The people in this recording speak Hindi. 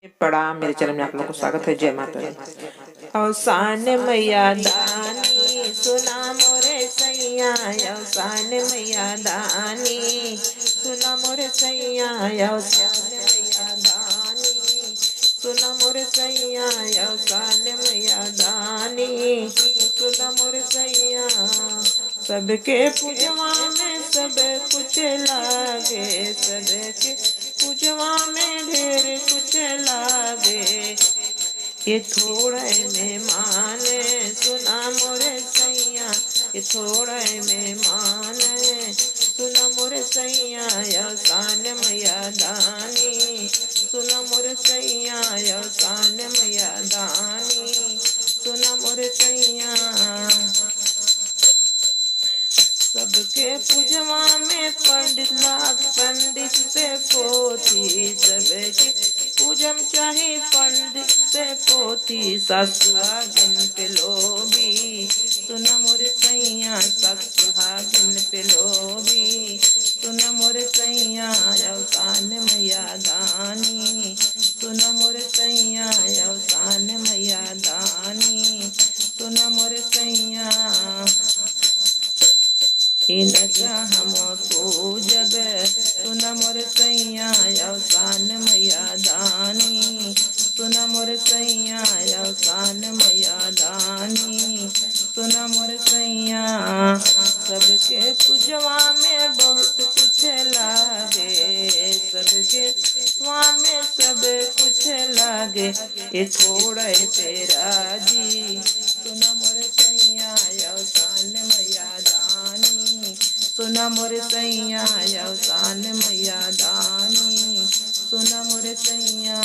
प्रणाम। मेरे चैनल में आप लोगों को स्वागत है। जय माता दी। अवसान मैया दानी सुना मोरे सैया, अवसान मैया दानी सुना मोरे सैया, अवसान मैया दानी सुना मोरे सैया, अवसान मैया दानी सुना मोरे सैया। सबके पूजवा में सब कुछ लागे, सबके पूजवा में ढेर कुछ लागे। ये थोड़े मेहमान सुना मोरे सैया, ये थोड़े मेहमान सुना मोरे सैया, अवसान मैया दानी सुना मोरे सैया, अवसान मैया दानी सुना मोरे सैया। सबके पूजवा में पंडित से पोथी, सबके पूजम चाहे पंडित से पोथी। ससुहागिन पे लोभी सुना मोरे सैया, ससुहागिन पे लोभी सुना मोरे सैया, अवसान मैया दानी सुना मोरे सैया, अवसान मैया दानी सुना मोरे सैया। इनका हम पूजब सुना मोर सैया, अवसान मैया दानी सुना मोर सैया, अवसान मैया दानी सुना मोर सैया। सबके पूजवा में बहुत कुछ लागे, सबके पूजवा में सब कुछ लागे। ये थोड़े तेरा जी सुना मोर सैया, अवसान मैया दानी सुना मोरे सैया, अवसान मैया दानी सुना मोरे सैया।